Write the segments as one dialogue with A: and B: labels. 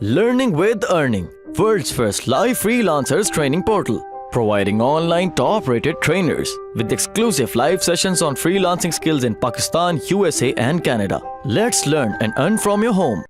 A: Learning with Earning, world's first live freelancers training portal, providing online top-rated trainers with exclusive live sessions on freelancing skills in Pakistan, USA and Canada. Let's learn and earn from your home.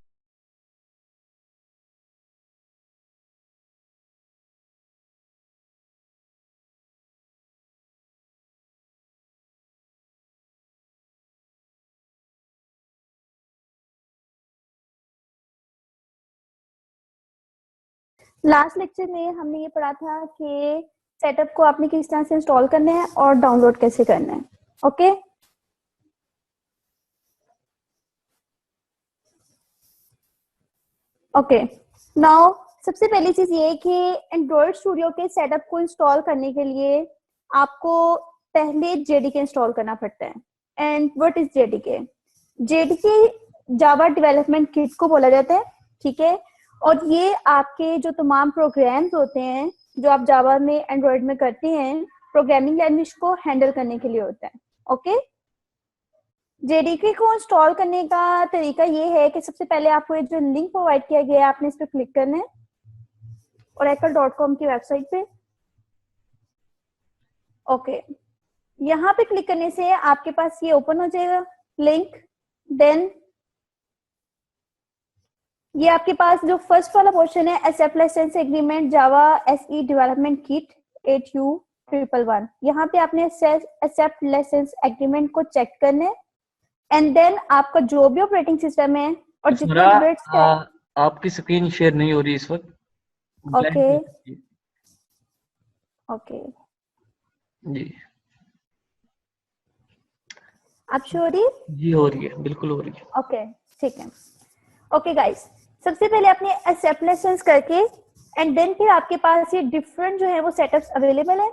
B: Last lecture में हमने ये पढ़ा था कि setup को आपने किस तरह से इंस्टॉल करना है और डाउनलोड कैसे करना है। ओके ओके नाउ सबसे पहली चीज ये है कि एंड्रॉइड स्टूडियो के सेटअप को इंस्टॉल करने के लिए आपको पहले जेडीके इंस्टॉल करना पड़ता है। And what is JDK? JDK Java development kit को बोला जाता है, ठीक है। और ये आपके जो तमाम प्रोग्राम्स होते हैं जो आप जावा में एंड्रॉइड में करते हैं, प्रोग्रामिंग लैंग्वेज को हैंडल करने के लिए होता है। ओके जेडीके को इंस्टॉल करने का तरीका ये है कि सबसे पहले आपको ये जो लिंक प्रोवाइड किया गया है आपने इस पर क्लिक करना है oracle.com की वेबसाइट पे। ओके यहाँ पे क्लिक करने से आपके पास ये ओपन हो जाएगा लिंक। देन ये आपके पास जो फर्स्ट वाला पोर्शन है एक्सेप्ट लाइसेंस एग्रीमेंट जावा एसई डेवलपमेंट किट 8U111, यहाँ पे आपने एक्सेप्ट लाइसेंस एग्रीमेंट को चेक करना है। एंड देन आपका जो भी ऑपरेटिंग सिस्टम है और जितने बिट्स है
C: आपकी स्क्रीन शेयर नहीं हो रही इस वक्त।
B: ओके ओके
C: जी
B: आप शो हो रही?
C: जी हो रही है, बिल्कुल हो रही है।
B: ओके ठीक है। ओके गाइस सबसे पहले आपने एक्सेप्ट लाइसेंस करके एंड देन फिर आपके पास ये डिफरेंट जो है वो सेटअप्स अवेलेबल है।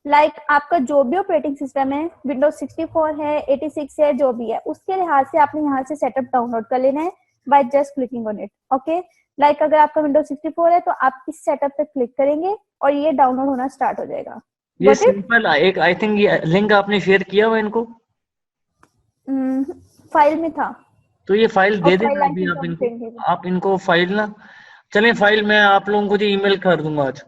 B: लाइक आपका जो भी ऑपरेटिंग सिस्टम है, विंडोज 64 है, 86 है, जो भी है, उसके लिहाज से आपने यहाँ से सेटअप डाउनलोड कर लेना है by just clicking on it. Okay like अगर आपका विंडोज 64 है तो आप इस सेटअप पे क्लिक करेंगे और ये डाउनलोड होना स्टार्ट हो जाएगा।
C: ये सिंपल एक आई थिंक ये लिंक आपने शेयर किया हुआ इनको
B: फाइल में था
C: तो ये फाइल दे देना अभी आप इनको फाइल ना चलें। फाइल मैं आप लोगों को जो ईमेल कर दूंगा आज,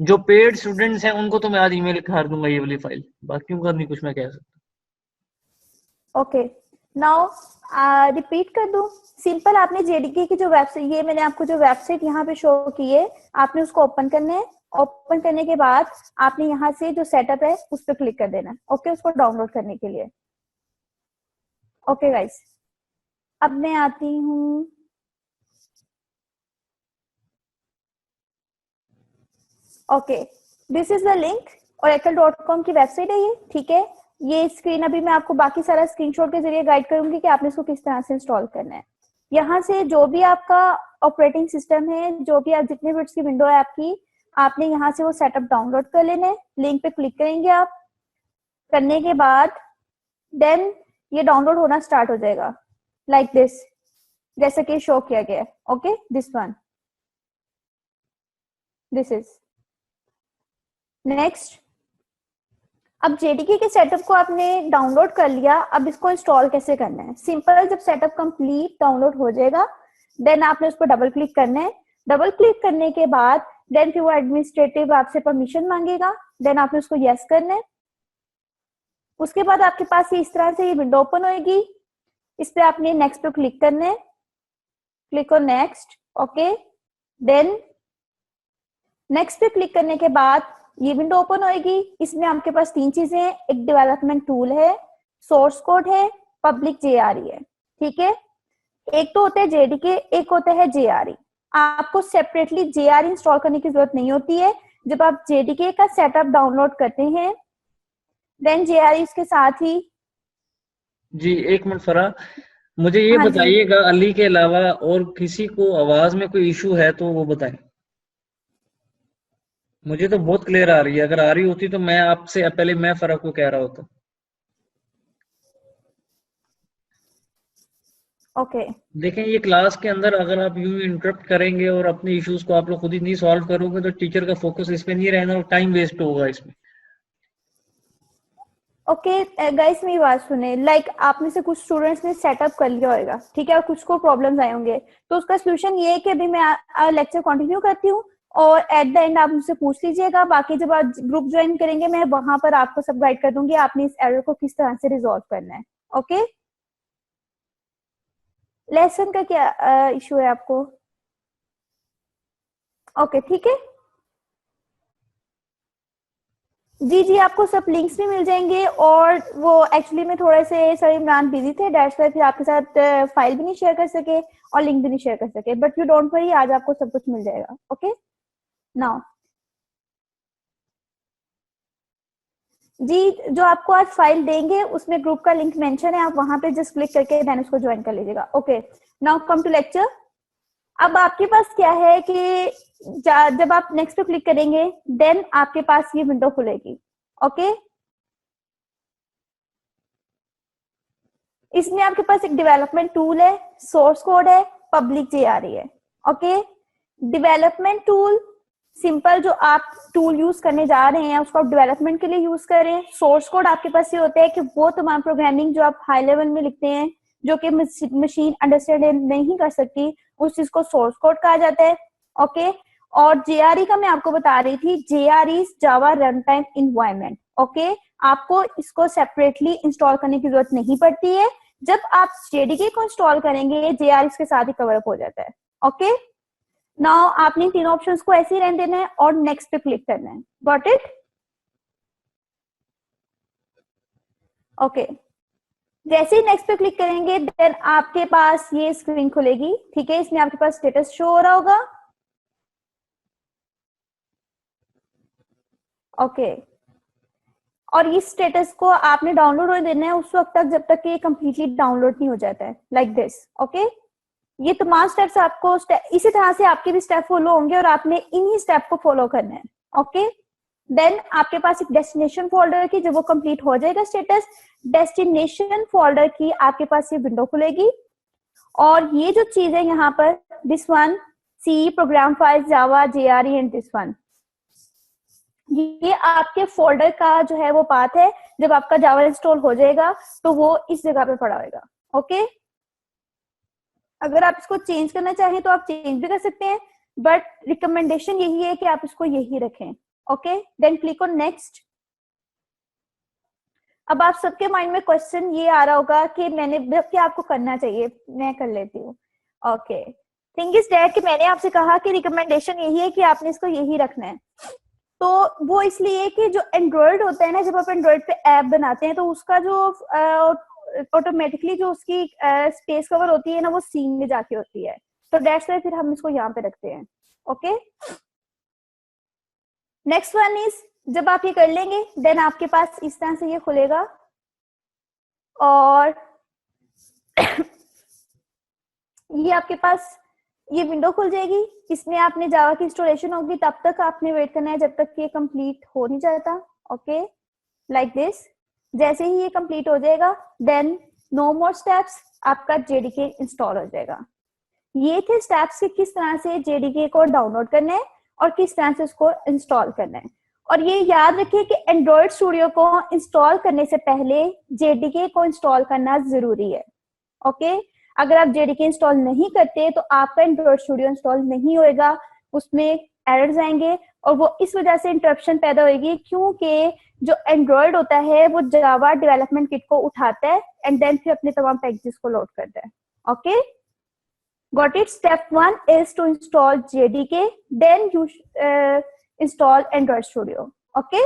C: जो पेड स्टूडेंट्स हैं उनको तो मैं आज ईमेल कर दूंगा ये वाली फाइल, बाकियों का नहीं कुछ मैं कह सकता।
B: ओके नाउ रिपीट कर दूं। सिंपल आपने जेडीके की जो वेबसाइट, ये मैंने आपको जो वेबसाइट यहाँ पे शो की है, आपने उसको ओपन करना है। ओपन करने के बाद आपने यहाँ से जो सेटअप है उस पर क्लिक कर देना है। ओके उसको डाउनलोड करने के लिए। ओके गाइस अब मैं आती हूँ okay this is the link oracle.com की वेबसाइट है ये, ठीक है। ये स्क्रीन अभी मैं आपको बाकी सारा स्क्रीनशॉट के जरिए गाइड करूंगी कि आपने इसको किस तरह से इंस्टॉल करना है। यहाँ से जो भी आपका ऑपरेटिंग सिस्टम है, जो भी आप जितने बिट्स की विंडो है आपकी, आपने यहाँ से वो सेटअप डाउनलोड कर लेना है। लिंक पे क्लिक करेंगे आप, करने के बाद देन ये डाउनलोड होना स्टार्ट हो जाएगा लाइक दिस, जैसे कि शो किया गया है। Okay this one, this is next. अब जेडीके के सेटअप को आपने डाउनलोड कर लिया, अब इसको इंस्टॉल कैसे करना है? सिंपल, जब सेटअप कंप्लीट डाउनलोड हो जाएगा देन आपने उस पर डबल क्लिक करना है। डबल क्लिक करने के बाद देन फिर वो एडमिनिस्ट्रेटिव आपसे परमिशन मांगेगा, देन आपने उसको यस करना है। उसके बाद आपके पास इस तरह से ये विंडो ओपन होएगी। इस पे आपने नेक्स्ट पे क्लिक करना है, click on next. Okay then next पे क्लिक करने के बाद ये विंडो ओपन होएगी। इसमें आपके पास तीन चीजें हैं, एक डेवलपमेंट टूल है, सोर्स कोड है, पब्लिक जेआरई है, ठीक है। एक तो होता है जेडीके, एक होता है जेआरई। आपको सेपरेटली जेआरई इंस्टॉल करने की जरूरत नहीं होती है। जब आप जेडीके का सेटअप डाउनलोड करते हैं देन जेआरई इसके साथ ही।
C: जी एक मिनट फरा, मुझे ये बताइएगा अली के अलावा और किसी को आवाज में कोई इशू है तो वो बताएं। मुझे तो बहुत क्लियर आ रही है, अगर आ रही होती तो मैं आपसे पहले मैं फरा को कह रहा होता।
B: ओके
C: देखें ये क्लास के अंदर अगर आप यूं इंटरप्ट करेंगे और अपने इश्यूज को आप लोग खुद ही नहीं सॉल्व करोगे तो टीचर का फोकस इस पे नहीं रहना और टाइम वेस्ट होगा इसमें।
B: ओके गाइस, मेरी बात सुने। लाइक आप में से कुछ स्टूडेंट्स ने सेटअप कर लिया होगा, ठीक है, और कुछ को प्रॉब्लम्स आए होंगे, तो उसका सोल्यूशन ये है कि अभी मैं लेक्चर कंटिन्यू करती हूँ और एट द एंड आप मुझसे पूछ लीजिएगा। बाकी जब आप ग्रुप ज्वाइन करेंगे मैं वहां पर आपको सब गाइड कर दूंगी, आपने इस एरर को किस तरह से रिजॉल्व करना है। ओके, लेसन का क्या इशू है आपको? ओके ठीक है जी जी, आपको सब लिंक्स भी मिल जाएंगे। और वो एक्चुअली में थोड़े से सर इमरान बिजी थे, दैट्स वाई फिर आपके साथ फाइल भी नहीं शेयर कर सके और लिंक भी नहीं शेयर कर सके, बट यू डोंट वरी, आज आपको सब कुछ मिल जाएगा। ओके नाउ जी, जो आपको आज फाइल देंगे उसमें ग्रुप का लिंक मेंशन है, आप वहां पे जस्ट क्लिक करके देन उसको ज्वाइन कर लीजिएगा। Okay now come to lecture. अब आपके पास क्या है कि जब आप नेक्स्ट पे क्लिक करेंगे देन आपके पास ये विंडो खुलेगी। ओके इसमें आपके पास एक डेवलपमेंट टूल है, सोर्स कोड है, पब्लिक जेआरई है। ओके डेवलपमेंट टूल सिंपल जो आप टूल यूज करने जा रहे हैं उसको आप डेवलपमेंट के लिए यूज करें। सोर्स कोड आपके पास ये होता है कि वो तमाम प्रोग्रामिंग जो आप हाई लेवल में लिखते हैं जो कि मशीन अंडरस्टैंड नहीं कर सकती, उस चीज को सोर्स कोड कहा जाता है। ओके और जेआरई का मैं आपको बता रही थी, जेआरई जावा रन टाइम इन्वायरमेंट। ओके आपको इसको सेपरेटली इंस्टॉल करने की जरूरत नहीं पड़ती है, जब आप जेडीके को इंस्टॉल करेंगे जेआरई के साथ ही कवर अप हो जाता है। ओके नाउ आपने तीनों ऑप्शंस को ऐसे ही रहने देना है और नेक्स्ट पे क्लिक करना है। Got it? ओके जैसे ही नेक्स्ट पे क्लिक करेंगे देन आपके पास ये स्क्रीन खुलेगी, ठीक है, इसमें आपके पास स्टेटस शो हो रहा होगा। ओके और इस स्टेटस को आपने डाउनलोड होने देना है उस वक्त तक जब तक ये कंप्लीटली डाउनलोड नहीं हो जाता है, लाइक दिस। ओके ये तमाम स्टेप्स आपको इसी तरह से आपके भी स्टेप फॉलो होंगे और आपने इन्हीं स्टेप को फॉलो करना है। ओके देन आपके पास एक डेस्टिनेशन फोल्डर की, जब वो कंप्लीट हो जाएगा स्टेटस, डेस्टिनेशन फोल्डर की आपके पास ये विंडो खुलेगी। और ये जो चीज है यहाँ पर, this one C program file Java JRE and this one, ये आपके फोल्डर का जो है वो पाथ है। जब आपका जावा इंस्टॉल हो जाएगा तो वो इस जगह पे पड़ा होगा। ओके अगर आप इसको चेंज करना चाहें तो आप चेंज भी कर सकते हैं, बट रिकमेंडेशन यही है कि आप इसको यही रखें। Okay then click on next. अब आप सबके माइंड में क्वेश्चन ये आ रहा होगा कि मैंने क्या आपको करना चाहिए, मैं कर लेती हूँ। ओके थिंग इज दैट कि मैंने आपसे कहा कि रिकमेंडेशन यही है कि आपने इसको यही रखना है, तो वो इसलिए कि जो एंड्रॉइड होता है ना, जब आप एंड्रॉइड पे ऐप बनाते हैं तो उसका जो ऑटोमेटिकली जो उसकी स्पेस कवर होती है ना वो सीन में जाके होती है, तो दैट्स व्हाई फिर हम इसको यहाँ पे रखते हैं। ओके नेक्स्ट वन इज, जब आप ये कर लेंगे देन आपके पास इस तरह से ये खुलेगा और ये आपके पास ये विंडो खुल जाएगी। इसमें आपने जावा की इंस्टॉलेशन होगी, तब तक आपने वेट करना है जब तक ये कंप्लीट हो नहीं जाता। ओके लाइक दिस, जैसे ही ये कंप्लीट हो जाएगा देन नो मोर स्टेप्स, आपका जेडीके इंस्टॉल हो जाएगा। ये थे स्टेप्स कि किस तरह से जेडीके को डाउनलोड करना है और किस तरह से उसको इंस्टॉल करना है। और ये याद रखिए कि एंड्रॉइड स्टूडियो को इंस्टॉल करने से पहले जेडीके को इंस्टॉल करना जरूरी है। ओके अगर आप जेडीके इंस्टॉल नहीं करते तो आपका एंड्रॉइड स्टूडियो इंस्टॉल नहीं होएगा, उसमें एरर्स आएंगे और वो इस वजह से इंटरप्शन पैदा होगी क्योंकि जो एंड्रॉइड होता है वो जावा डेवलपमेंट किट को उठाता है एंड देन फिर अपने तमाम पैकेजेस को लोड करता है। Okay got it? Step 1 is to install JDK, then you install Android Studio. Okay?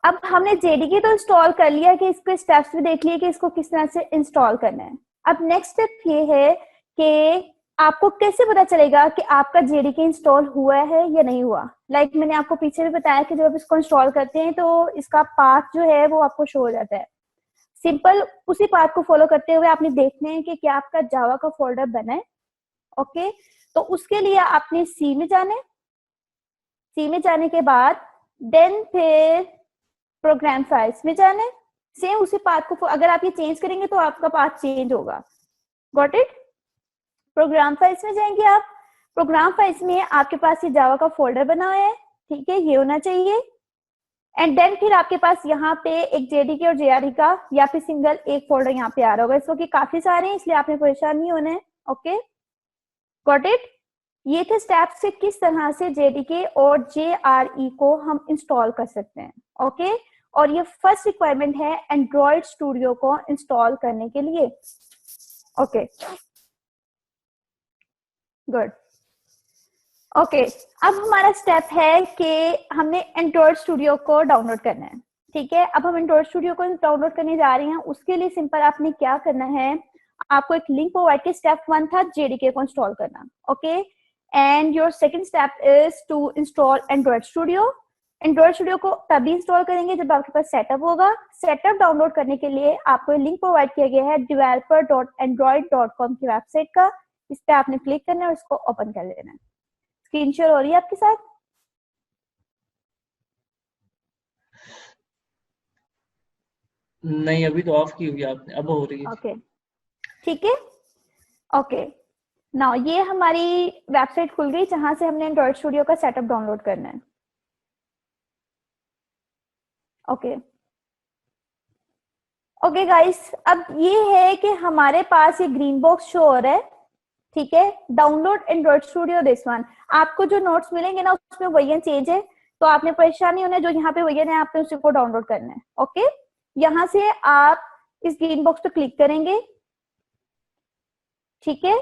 B: अब हमने JDK तो इंस्टॉल कर लिया कि इसके स्टेप्स भी देख लिए कि इसको किस तरह से इंस्टॉल करना है। अब नेक्स्ट स्टेप ये है कि आपको कैसे पता चलेगा कि आपका JDK इंस्टॉल हुआ है या नहीं हुआ। लाइक मैंने आपको पीछे भी बताया कि जब आप इसको इंस्टॉल करते हैं तो इसका पाथ जो है वो आपको शो हो जाता है। सिंपल उसी पाथ को फॉलो करते हुए आपने देखना है कि क्या आपका जावा का फोल्डर बना है। ओके तो उसके लिए आपने सी में जाना है, सी में जाने के बाद देन फिर प्रोग्राम फाइल्स में जाना है, सेम उसी पाथ को, अगर आप ये चेंज करेंगे तो आपका पाथ चेंज होगा। Got it? प्रोग्राम फाइल्स में जाएंगे आप, प्रोग्राम फाइल्स में आपके पास ये जावा का फोल्डर बना हुआ है, ठीक है, ये होना चाहिए। एंड देन फिर आपके पास यहाँ पे एक जेडीके और जेआरई का या फिर सिंगल एक फोल्डर यहाँ पे आ रहा होगा। इसको कि काफी सारे हैं इसलिए आपने परेशान नहीं होना है। Okay, got it. ये थे स्टेप्स से किस तरह से जेडीके और जेआरई को हम इंस्टॉल कर सकते हैं। ओके, और ये फर्स्ट रिक्वायरमेंट है एंड्रॉइड स्टूडियो को इंस्टॉल करने के लिए। Okay, good. ओके, अब हमारा स्टेप है कि हमने एंड्रॉइड स्टूडियो को डाउनलोड करना है। ठीक है, अब हम एंड्रॉइड स्टूडियो को डाउनलोड करने जा रहे हैं। उसके लिए सिंपल आपने क्या करना है, आपको एक लिंक प्रोवाइड किया। स्टेप 1 था जेडीके को इंस्टॉल करना। Okay, and your second step is to install Android Studio. Android Studio को तभी इंस्टॉल करेंगे जब आपके पास सेटअप होगा। सेटअप डाउनलोड करने के लिए आपको लिंक प्रोवाइड किया गया है developer.android.com की वेबसाइट का। इस पे आपने क्लिक करना है और इसको ओपन कर लेना है। स्क्रीन शेयर हो रही है आपके साथ?
C: नहीं, अभी तो ऑफ की हुई आपने, अब हो रही है।
B: ओके, ठीक है। ओके, नाउ ये हमारी वेबसाइट खुल गई जहां से हमने एंड्रॉइड स्टूडियो का सेटअप डाउनलोड करना है। ओके ओके गाइस, अब ये है कि हमारे पास ये ग्रीन बॉक्स शो हो रहा है। ठीक है, download Android studio this one. आपको जो नोट्स मिलेंगे ना उसमें वर्जन चेंज है, तो आपने परेशान नहीं होना है। जो यहाँ पे वर्जन है आपने उसी को डाउनलोड करना है। ओके, यहाँ से आप इस ग्रीन बॉक्स पे क्लिक करेंगे। ठीक है,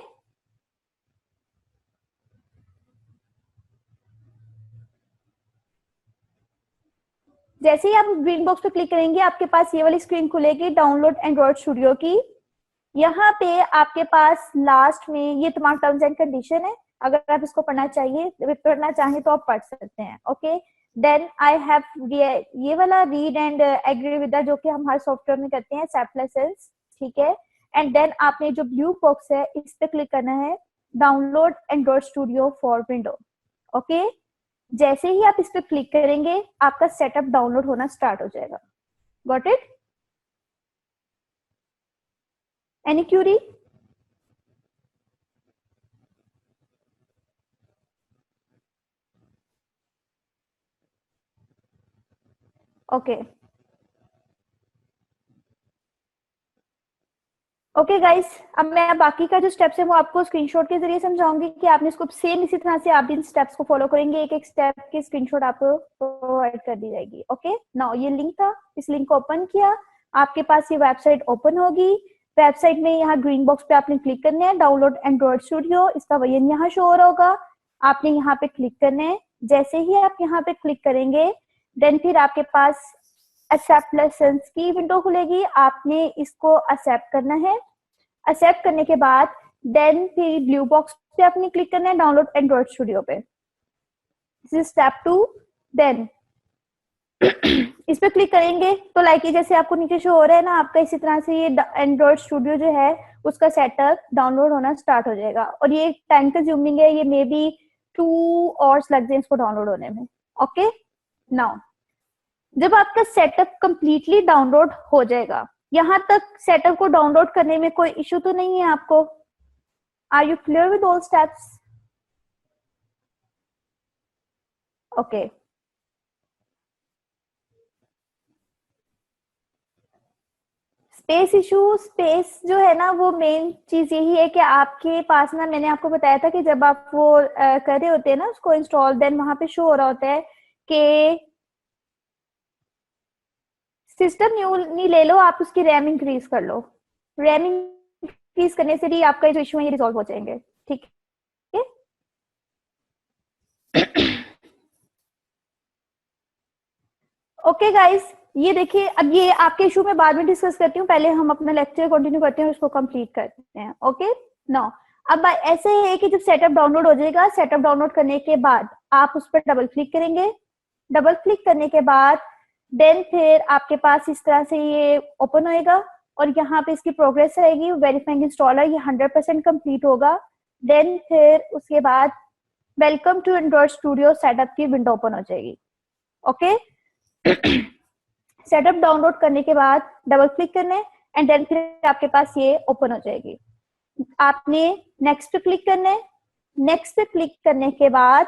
B: जैसे ही आप ग्रीन बॉक्स पे क्लिक करेंगे आपके पास ये वाली स्क्रीन खुलेगी डाउनलोड एंड्रॉइड स्टूडियो की। यहाँ पे आपके पास लास्ट में ये तमाम टर्म्स एंड कंडीशन है। अगर आप इसको पढ़ना चाहें तो आप पढ़ सकते हैं। ओके, देन आई हैव ये वाला रीड एंड एग्री विद जो कि हम हर सॉफ्टवेयर में करते हैं, सेट+एल्स। ठीक है, एंड देन आपने जो ब्लू बॉक्स है इस पे क्लिक करना है, download Android studio for window. Okay, जैसे ही आप इस पे क्लिक करेंगे आपका सेटअप डाउनलोड होना स्टार्ट हो जाएगा। Got it? Any Curie? Okay okay guys, अब मैं बाकी का जो स्टेप्स है वो आपको स्क्रीनशॉट के जरिए समझाऊंगी कि आपने इसको सेम इसी तरह से आप इन स्टेप्स को फॉलो करेंगे। एक एक स्टेप की स्क्रीनशॉट आपको प्रोवाइड कर दी जाएगी। ओके, नाउ ये लिंक था, इस लिंक को ओपन किया, आपके पास ये वेबसाइट ओपन होगी। वेबसाइट में यहाँ ग्रीन बॉक्स पे आपने क्लिक करना है, डाउनलोड एंड्रॉइड स्टूडियो, इसका वर्जन यहाँ शो हो रहा होगा। आपने यहाँ पे क्लिक करना है। जैसे ही आप यहाँ पे क्लिक करेंगे देन फिर आपके पास एक्सेप्ट लेसन्स की विंडो खुलेगी। आपने इसको एक्सेप्ट करना है। एक्सेप्ट करने के बाद देन फिर ब्लू बॉक्स पे आपने क्लिक करना है, डाउनलोड एंड्रॉइड स्टूडियो पे। This is step 2। देन इस पे क्लिक करेंगे तो लाइक ये जैसे आपको नीचे शो हो रहा है ना, आपका इसी तरह से ये एंड्रॉइड स्टूडियो जो है उसका सेटअप डाउनलोड होना स्टार्ट हो जाएगा। और ये टाइम कंज्यूमिंग है, ये मे बी 2 आवर्स लग जाए इसको डाउनलोड होने में। ओके, नाउ जब आपका सेटअप कंप्लीटली डाउनलोड हो जाएगा, यहां तक सेटअप को डाउनलोड करने में कोई इश्यू तो नहीं है आपको? Are you clear with all steps? Okay, space issue, space जो है ना वो मेन चीज यही है कि आपके पास ना, मैंने आपको बताया था कि जब आप वो कर रहे होते हैं ना उसको इंस्टॉल, देन वहां पे शो हो रहा होता है कि सिस्टम नहीं ले लो, आप उसकी रैम इंक्रीज कर लो। रैम इंक्रीज करने से भी आपका जो इशू है ये रिजॉल्व हो जाएंगे। ठीक है, ओके गाइस, ये देखिए, अब ये आपके इशू में बाद में डिस्कस करती हूँ, पहले हम अपना लेक्चर कंटिन्यू करते हैं और इसको कंप्लीट करते हैं। ओके, नाउ अब ऐसे है कि जब सेटअप डाउनलोड हो जाएगा, सेटअप डाउनलोड करने के बाद आप उस पर डबल क्लिक करेंगे। डबल क्लिक करने के बाद देन फिर आपके पास इस तरह से ये ओपन होएगा और यहाँ पे इसकी प्रोग्रेस रहेगी, वेरीफाइंग इंस्टॉलर, ये 100% कंप्लीट होगा। देन फिर उसके बाद welcome to Android Studio setup की विंडो ओपन हो जाएगी। ओके, सेटअप डाउनलोड करने के बाद डबल क्लिक करने एंड देन फिर आपके पास ये ओपन हो जाएगी। आपने नेक्स्ट पे क्लिक करना है। नेक्स्ट पे क्लिक करने के बाद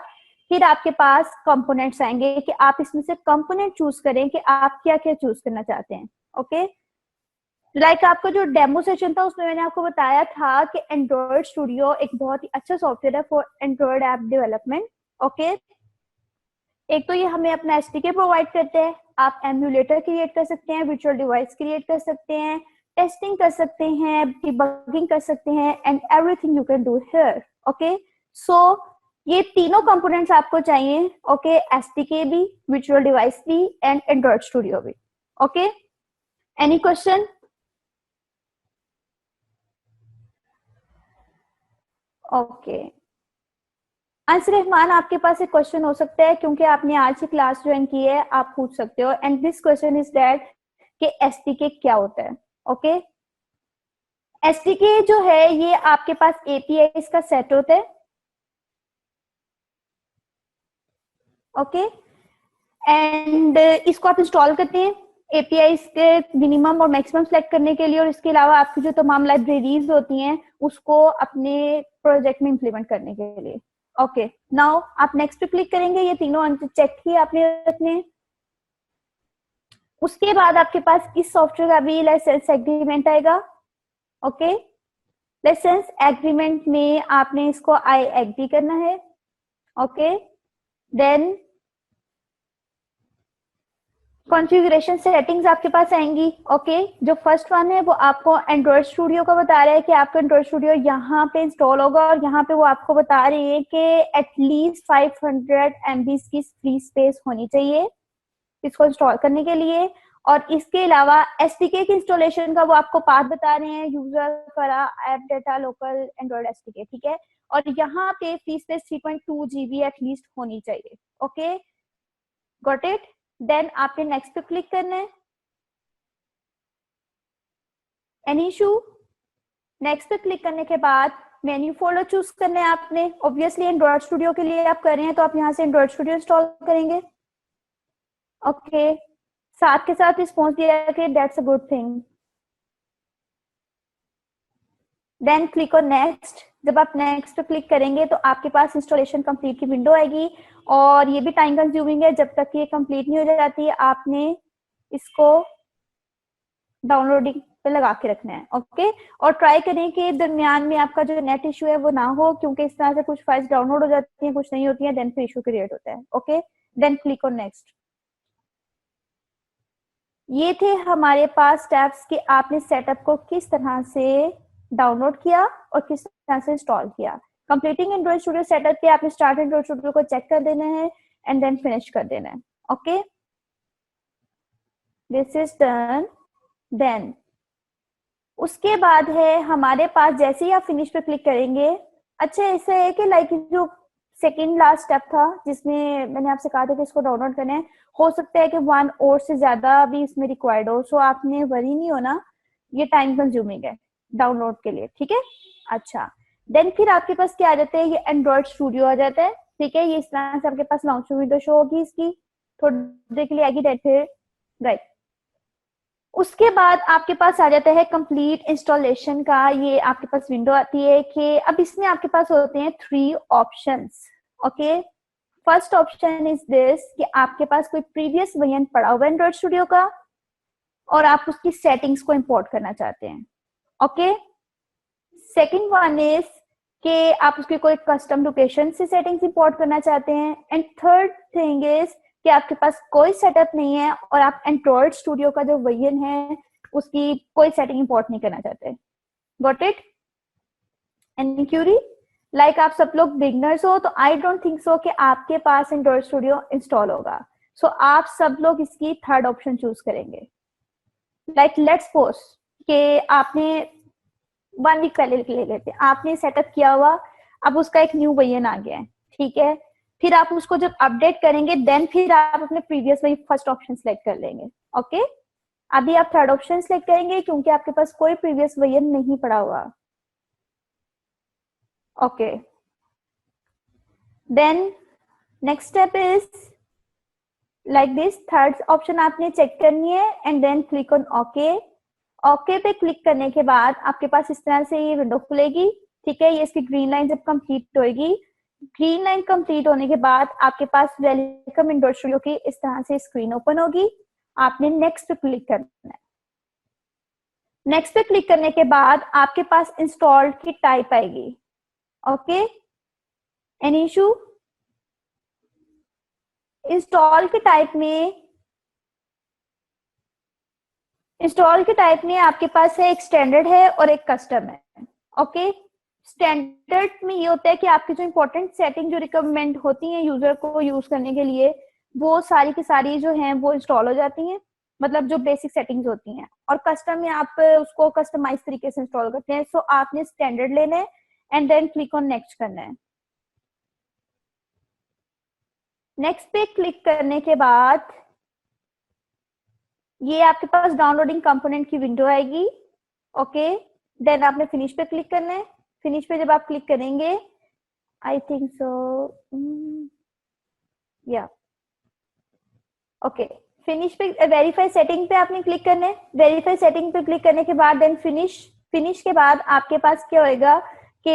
B: फिर आपके पास कंपोनेंट्स आएंगे कि आप इसमें से कंपोनेंट चूज करें कि आप क्या क्या चूज करना चाहते हैं। ओके, लाइक आपका जो डेमो सेशन था उसमें मैंने आपको बताया था कि एंड्रॉयड स्टूडियो एक बहुत ही अच्छा सॉफ्टवेयर है for Android app development. Okay, एक तो ये हमें अपना एसडीके प्रोवाइड करते हैं, आप एमुलेटर क्रिएट कर सकते हैं, वर्चुअल डिवाइस क्रिएट कर सकते हैं, टेस्टिंग कर सकते हैं, डिबगिंग कर सकते हैं, and everything you can do here. Okay, so ये तीनों कंपोनेंट्स आपको चाहिए। ओके, एसडीके भी, वर्चुअल डिवाइस भी, एंड एंड्रॉयड स्टूडियो भी। Okay, any question? Okay, Ansh Rahman, आपके पास एक क्वेश्चन हो सकता है क्योंकि आपने आज ही क्लास ज्वाइन की है, आप पूछ सकते हो। And this question is that कि एसडीके क्या होता है। ओके, एसडीके जो है ये आपके पास एपीआई का सेट होता है। ओके, एंड इसको आप इंस्टॉल करते हैं एपीआई के मिनिमम और मैक्सिमम सेलेक्ट करने के लिए, और इसके अलावा आपकी जो तमाम लाइब्रेरीज होती हैं उसको अपने प्रोजेक्ट में इंप्लीमेंट करने के लिए। ओके, नाउ आप नेक्स्ट पे क्लिक करेंगे, ये तीनों चेक किए आपने रखने। उसके बाद आपके पास इस सॉफ्टवेयर का भी लाइसेंस एग्रीमेंट आएगा। ओके, लाइसेंस एग्रीमेंट में आपने इसको आई एग्री करना है। ओके, देन कॉन्फ़िगरेशन सेटिंग्स आपके पास आएंगी। ओके, जो फर्स्ट वन है वो आपको एंड्रॉयड स्टूडियो का बता रहा है कि आपका एंड्रॉयड स्टूडियो यहाँ पे इंस्टॉल होगा, और यहाँ पे वो आपको बता रही है कि एटलीस्ट 500 MB की फ्री स्पेस होनी चाहिए इसको इंस्टॉल करने के लिए। और इसके अलावा एसडीके की इंस्टॉलेशन का वो आपको पाथ बता रहे हैं, यूजर फरा app data local Android SDK, ठीक है। और यहाँ पे फ्री स्पेस 3.2 GB एटलीस्ट होनी चाहिए। Okay, got it. देन आपने नेक्स्ट पे क्लिक करना है। Any issue? नेक्स्ट पे क्लिक करने के बाद मेन्यू फोल्डर चूज करना है आपने। ऑब्वियसली एंड्रॉयड स्टूडियो के लिए आप कर रहे हैं तो आप यहाँ से एंड्रॉयड स्टूडियो इंस्टॉल करेंगे। ओके, साथ के साथ रिस्पॉन्स दिया कि that's a good thing. Then click on next. जब आप नेक्स्ट पे क्लिक करेंगे तो आपके पास इंस्टॉलेशन कंप्लीट की विंडो आएगी, और ये भी टाइम कंज्यूमिंग है, जब तक ये कंप्लीट नहीं हो जाती है आपने इसको डाउनलोडिंग पे लगा के रखना है। ओके, और ट्राई करें कि दरमियान में आपका जो नेट इशू है वो ना हो, क्योंकि इस तरह से कुछ फाइल्स डाउनलोड हो जाती हैं, कुछ नहीं होती है, देन फिर इशू क्रिएट होता है। Okay, then click on next. ये थे हमारे पास स्टेप्स कि आपने सेटअप को किस तरह से डाउनलोड किया और किस तरह से इंस्टॉल किया। कंप्लीटिंग एंड्रॉइड स्टूडियो सेटअप के आपने स्टार्ट एंड्रॉइड स्टूडियो को चेक कर देना है एंड देन फिनिश कर देना है। Okay, this is done. Then उसके बाद है हमारे पास, जैसे ही आप फिनिश पे क्लिक करेंगे, अच्छा ऐसे है कि लाइक जो सेकेंड लास्ट स्टेप था जिसमें मैंने आपसे कहा था कि इसको डाउनलोड करना है, हो सकता है कि 1 और से ज्यादा भी इसमें रिक्वायर्ड हो, सो आपने वरी नहीं होना, ये टाइम कंज्यूमिंग है डाउनलोड के लिए, ठीक है। अच्छा, देन फिर आपके पास क्या आ जाता है, ये एंड्रॉइड स्टूडियो आ जाता है, ठीक है। ये इस तरह से आपके पास लॉन्च विंडो शो होगी, इसकी थोड़ी देर के लिए आएगी, देन फिर राइट। उसके बाद आपके पास आ जाता है कंप्लीट इंस्टॉलेशन का, ये आपके पास विंडो आती है कि अब इसमें आपके पास होते हैं 3 options. Okay, first option is this कि आपके पास कोई प्रीवियस वर्जन पड़ा हुआ है एंड्रॉइड स्टूडियो का और आप उसकी सेटिंग्स को इंपोर्ट करना चाहते हैं। ओके, सेकंड वन इज कि आप उसकी कोई कस्टम लोकेशन से सेटिंग्स इंपोर्ट करना चाहते हैं, एंड थर्ड थिंग इज कि आपके पास कोई सेटअप नहीं है और आप एंड्रॉइड स्टूडियो का जो वर्जन है उसकी कोई सेटिंग इंपोर्ट नहीं करना चाहते। Got it? Any Curie? Like आप सब लोग बिगनर्स हो तो आई डोंट थिंक सो कि आपके पास एंड्रॉइड स्टूडियो इंस्टॉल होगा, सो आप सब लोग इसकी थर्ड ऑप्शन चूज करेंगे। लाइक लेट्स सपोज कि आपने 1 वीक पहले ले लेते हैं, आपने सेटअप किया हुआ, अब उसका एक न्यू वर्जन आ गया है, ठीक है। फिर आप उसको जब अपडेट करेंगे देन फिर आप अपने प्रीवियस वही फर्स्ट ऑप्शन सेलेक्ट कर लेंगे। ओके, अभी आप थर्ड ऑप्शन सेलेक्ट करेंगे क्योंकि आपके पास कोई प्रीवियस वर्जन नहीं पड़ा हुआ। Okay, then next step is like this, third option आपने चेक करनी है and then click on okay. Okay पे क्लिक करने के बाद आपके पास इस तरह से ये विंडो खुलेगी, ठीक है। ये इसकी ग्रीन लाइन जब कंप्लीट होएगी, ग्रीन लाइन कंप्लीट होने के बाद आपके पास वेलकम इन स्टूडियो की इस तरह से स्क्रीन ओपन होगी। आपने नेक्स्ट पे क्लिक करना है। नेक्स्ट पे क्लिक करने के बाद आपके पास इंस्टॉल्ड की टाइप आएगी। Okay, any issue? इंस्टॉल के टाइप में आपके पास है एक स्टैंडर्ड है और एक कस्टम है। ओके, स्टैंडर्ड में ये होता है कि आपकी जो इंपॉर्टेंट सेटिंग जो रिकमेंड होती हैं यूजर को यूज करने के लिए, वो सारी की सारी जो हैं वो इंस्टॉल हो जाती हैं, मतलब जो बेसिक सेटिंग्स होती हैं। और कस्टम में आप उसको कस्टमाइज तरीके से इंस्टॉल करते हैं। सो आपने स्टैंडर्ड लेना है and then click on next करना है। नेक्स्ट पे क्लिक करने के बाद ये आपके पास डाउनलोडिंग कंपोनेंट की विंडो आएगी। ओके, देन आपने फिनिश पे क्लिक करना है। फिनिश पे जब आप क्लिक करेंगे, आई थिंक सो, या ओके, फिनिश पे वेरीफाई सेटिंग पे आपने क्लिक करना है। वेरीफाई सेटिंग पे क्लिक करने के बाद देन फिनिश के बाद आपके पास क्या होएगा कि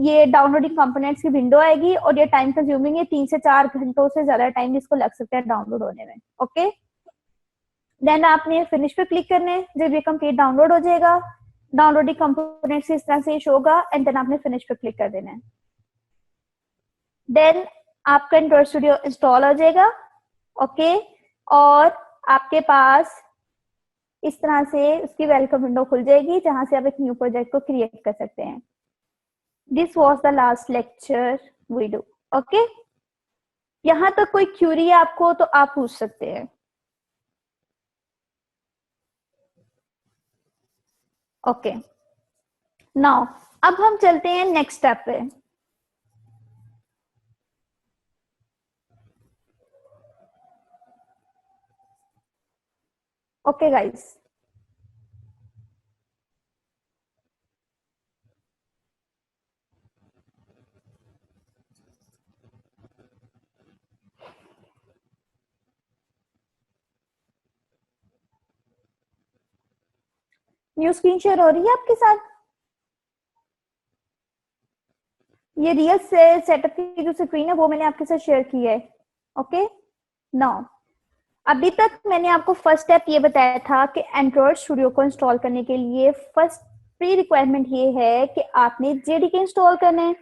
B: ये डाउनलोडिंग कंपोनेंट्स की विंडो आएगी और ये टाइम कंज्यूमिंग है, 3 से 4 घंटों से ज्यादा टाइम इसको लग सकता है डाउनलोड होने में। ओके, देन आपने फिनिश पे क्लिक करना है। जब ये कंप्लीट डाउनलोड हो जाएगा, डाउनलोडिंग कंपोनेंट्स इस तरह से शो होगा एंड देन आपने फिनिश पे क्लिक कर देना है। देन आपका एंड्रॉइड स्टूडियो इंस्टॉल हो जाएगा। ओके, और आपके पास इस तरह से उसकी वेलकम विंडो खुल जाएगी जहां से आप एक न्यू प्रोजेक्ट को क्रिएट कर सकते हैं। This was the last lecture we do. Okay, यहां तक कोई क्यूरी है आपको तो आप पूछ सकते हैं। ओके, नाउ अब हम चलते हैं नेक्स्ट स्टेप पे। Okay guys, new screen share हो रही है आपके साथ? ये रियल से सेटअप की जो स्क्रीन है वो मैंने आपके साथ शेयर की है। ओके, नाउ अभी तक मैंने आपको फर्स्ट स्टेप ये बताया था कि एंड्रॉइड स्टूडियो को इंस्टॉल करने के लिए फर्स्ट प्री रिक्वायरमेंट ये है कि आपने जेडीके इंस्टॉल करना है।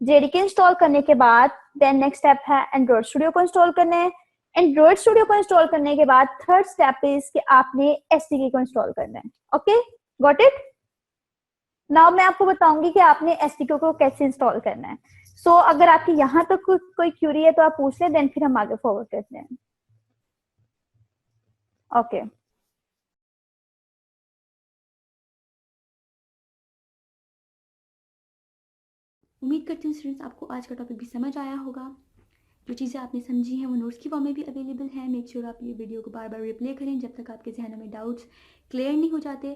B: जेडीके इंस्टॉल करने के बाद देन नेक्स्ट स्टेप है एंड्रॉइड स्टूडियो को इंस्टॉल करना है। एंड्रॉइड स्टूडियो को इंस्टॉल करने के बाद थर्ड स्टेप इज कि आपने एसडीके को इंस्टॉल करना है। Okay, got it? नाउ मैं आपको बताऊंगी कि आपने एसडीके को कैसे इंस्टॉल करना है। सो अगर आपकी यहाँ तक कोई क्यूरी है तो आप पूछ लें, देन फिर हम आगे फॉरवर्ड करते हैं। ओके,
D: उम्मीद करती हूँ स्टूडेंट्स आपको आज का टॉपिक भी समझ आया होगा। जो चीज़ें आपने समझी हैं वो नोट्स की फॉर्म में भी अवेलेबल है। मेक श्योर आप ये वीडियो को बार बार रिप्ले करें जब तक आपके जहनों में डाउट्स क्लियर नहीं हो जाते।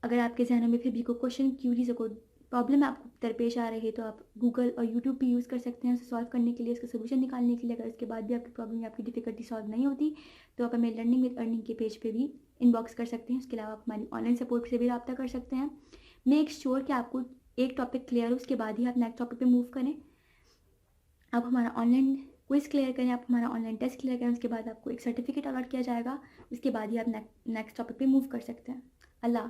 D: अगर आपके जहनों में फिर भी कोई क्वेश्चन, क्यूरीज, कोई प्रॉब्लम आपको दरपेश आ रही है तो आप गूगल और यूट्यूब भी यूज़ कर सकते हैं उसे सॉल्व करने के लिए, उसका सोल्यूशन निकालने के लिए। अगर इसके बाद भी आपकी प्रॉब्लम या आपकी डिफिकल्टी सॉल्व नहीं होती तो आप हमें लर्निंग विद अर्निंग के पेज पे भी इनबॉक्स कर सकते हैं। उसके अलावा आप हमारी ऑनलाइन सपोर्ट से भी रब्ता कर सकते हैं। मेक श्योर कि आपको एक टॉपिक क्लियर हो, उसके बाद ही आप नेक्स्ट टॉपिक पे मूव करें। आप हमारा ऑनलाइन क्विज क्लियर करें, आप हमारा ऑनलाइन टेस्ट क्लियर करें, उसके बाद आपको एक सर्टिफिकेट अलॉट किया जाएगा। उसके बाद ही आप नेक्स्ट टॉपिक पे मूव कर सकते हैं। अल्लाह।